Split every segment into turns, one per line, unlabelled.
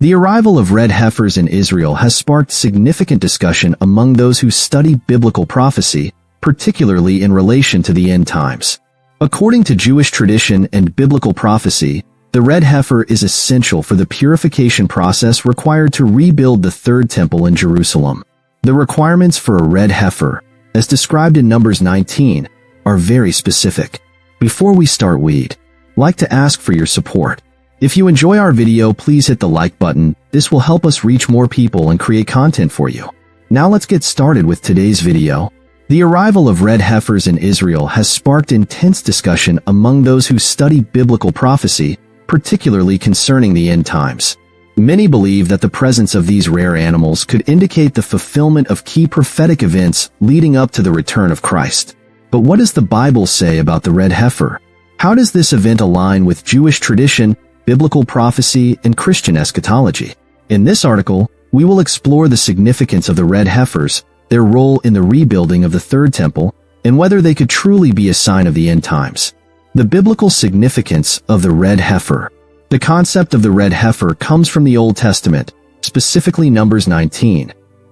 The arrival of red heifers in Israel has sparked significant discussion among those who study biblical prophecy, particularly in relation to the end times. According to Jewish tradition and biblical prophecy, the red heifer is essential for the purification process required to rebuild the third temple in Jerusalem. The requirements for a red heifer, as described in Numbers 19, are very specific. Before we start, we'd like to ask for your support. If you enjoy our video, please hit the like button. This will help us reach more people and create content for you. Now let's get started with today's video. The arrival of red heifers in Israel has sparked intense discussion among those who study biblical prophecy, particularly concerning the end times. Many believe that the presence of these rare animals could indicate the fulfillment of key prophetic events leading up to the return of Christ. But what does the Bible say about the red heifer? How does this event align with Jewish tradition, biblical prophecy, and Christian eschatology? In this article, we will explore the significance of the red heifers, their role in the rebuilding of the third temple, and whether they could truly be a sign of the end times. The biblical significance of the red heifer. The concept of the red heifer comes from the Old Testament, specifically Numbers 19,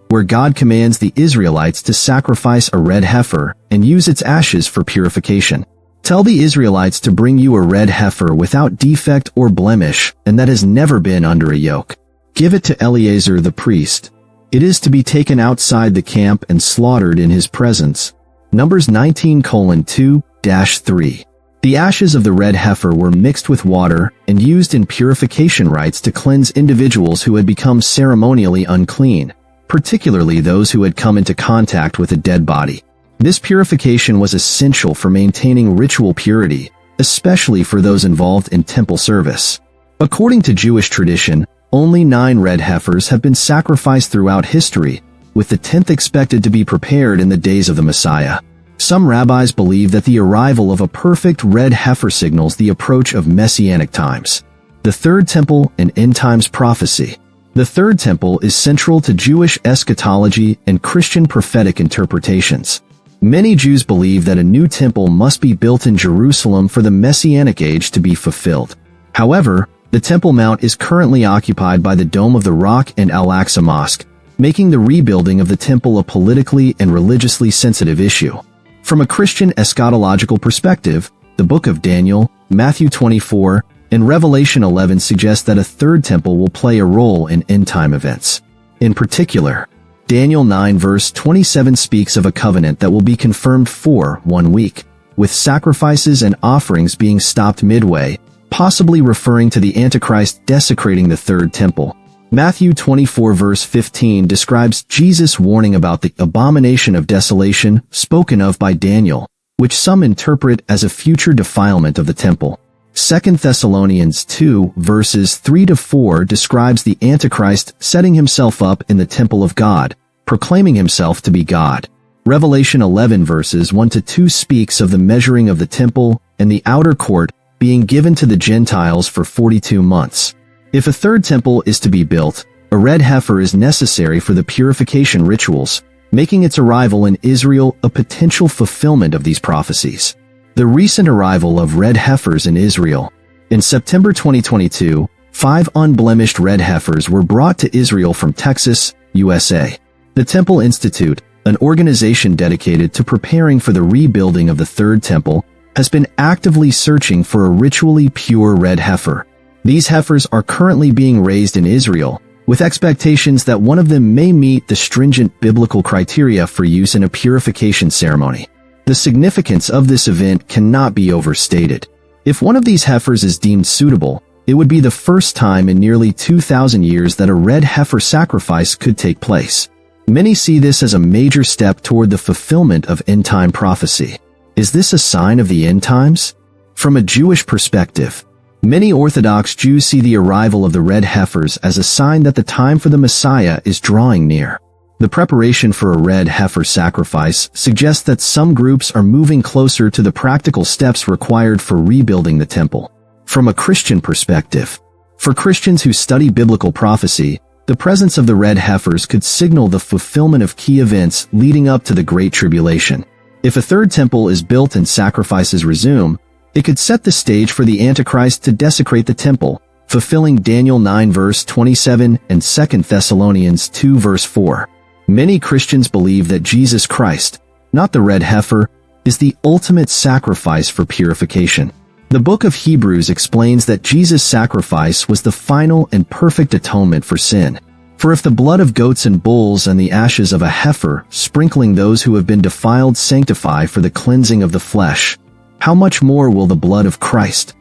where God commands the Israelites to sacrifice a red heifer and use its ashes for purification. Tell the Israelites to bring you a red heifer without defect or blemish, and that has never been under a yoke. Give it to Eleazar the priest. It is to be taken outside the camp and slaughtered in his presence. Numbers 19:2-3. The ashes of the red heifer were mixed with water and used in purification rites to cleanse individuals who had become ceremonially unclean, particularly those who had come into contact with a dead body. This purification was essential for maintaining ritual purity, especially for those involved in temple service. According to Jewish tradition, only 9 red heifers have been sacrificed throughout history, with the 10th expected to be prepared in the days of the Messiah. Some rabbis believe that the arrival of a perfect red heifer signals the approach of messianic times. The Third Temple and End Times Prophecy. The Third Temple is central to Jewish eschatology and Christian prophetic interpretations. Many Jews believe that a new temple must be built in Jerusalem for the Messianic age to be fulfilled. However, the Temple Mount is currently occupied by the Dome of the Rock and Al-Aqsa Mosque, making the rebuilding of the temple a politically and religiously sensitive issue. From a Christian eschatological perspective, the Book of Daniel, Matthew 24, and Revelation 11 suggest that a third temple will play a role in end-time events. In particular, Daniel 9 verse 27 speaks of a covenant that will be confirmed for 1 week, with sacrifices and offerings being stopped midway, possibly referring to the Antichrist desecrating the third temple. Matthew 24 verse 15 describes Jesus' warning about the abomination of desolation spoken of by Daniel, which some interpret as a future defilement of the temple. 2 Thessalonians 2 verses 3-4 describes the Antichrist setting himself up in the temple of God, proclaiming himself to be God. Revelation 11 verses 1-2 speaks of the measuring of the temple and the outer court being given to the Gentiles for 42 months. If a third temple is to be built, a red heifer is necessary for the purification rituals, making its arrival in Israel a potential fulfillment of these prophecies. The recent arrival of red heifers in Israel. In September 2022, 5 unblemished red heifers were brought to Israel from Texas, USA. The Temple Institute, an organization dedicated to preparing for the rebuilding of the Third Temple, has been actively searching for a ritually pure red heifer. These heifers are currently being raised in Israel, with expectations that one of them may meet the stringent biblical criteria for use in a purification ceremony. The significance of this event cannot be overstated. If one of these heifers is deemed suitable, it would be the first time in nearly 2,000 years that a red heifer sacrifice could take place. Many see this as a major step toward the fulfillment of end-time prophecy. Is this a sign of the end times? From a Jewish perspective, many Orthodox Jews see the arrival of the red heifers as a sign that the time for the Messiah is drawing near. The preparation for a red heifer sacrifice suggests that some groups are moving closer to the practical steps required for rebuilding the temple. From a Christian perspective, for Christians who study biblical prophecy, the presence of the red heifers could signal the fulfillment of key events leading up to the Great Tribulation. If a third temple is built and sacrifices resume, it could set the stage for the Antichrist to desecrate the temple, fulfilling Daniel 9 verse 27 and 2 Thessalonians 2 verse 4. Many Christians believe that Jesus Christ, not the red heifer, is the ultimate sacrifice for purification. The book of Hebrews explains that Jesus' sacrifice was the final and perfect atonement for sin. For if the blood of goats and bulls and the ashes of a heifer, sprinkling those who have been defiled, sanctify for the cleansing of the flesh, how much more will the blood of Christ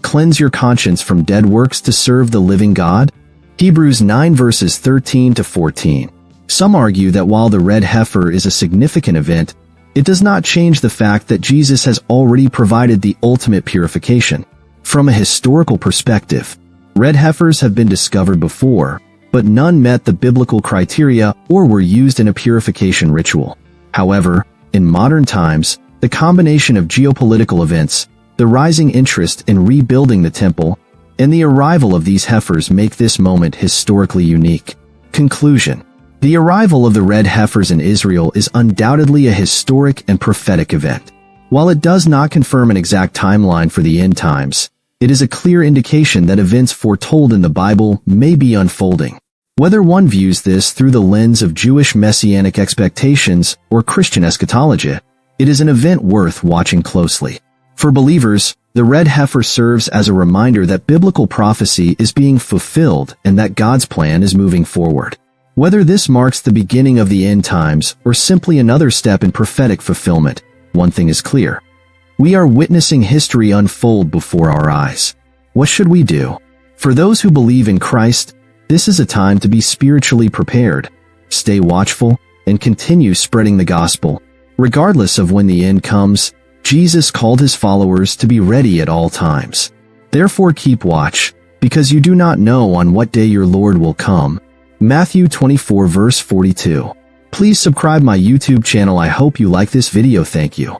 cleanse your conscience from dead works to serve the living God? Hebrews 9 verses 13 to 14. Some argue that while the red heifer is a significant event, it does not change the fact that Jesus has already provided the ultimate purification. From a historical perspective, red heifers have been discovered before, but none met the biblical criteria or were used in a purification ritual. However, in modern times, the combination of geopolitical events, the rising interest in rebuilding the temple, and the arrival of these heifers make this moment historically unique. Conclusion. The arrival of the red heifers in Israel is undoubtedly a historic and prophetic event. While it does not confirm an exact timeline for the end times, it is a clear indication that events foretold in the Bible may be unfolding. Whether one views this through the lens of Jewish messianic expectations or Christian eschatology, it is an event worth watching closely. For believers, the red heifer serves as a reminder that biblical prophecy is being fulfilled and that God's plan is moving forward. Whether this marks the beginning of the end times or simply another step in prophetic fulfillment, one thing is clear. We are witnessing history unfold before our eyes. What should we do? For those who believe in Christ, this is a time to be spiritually prepared. Stay watchful and continue spreading the gospel. Regardless of when the end comes, Jesus called his followers to be ready at all times. Therefore keep watch, because you do not know on what day your Lord will come. Matthew 24 verse 42. Please subscribe my YouTube channel. I hope you like this video. Thank you.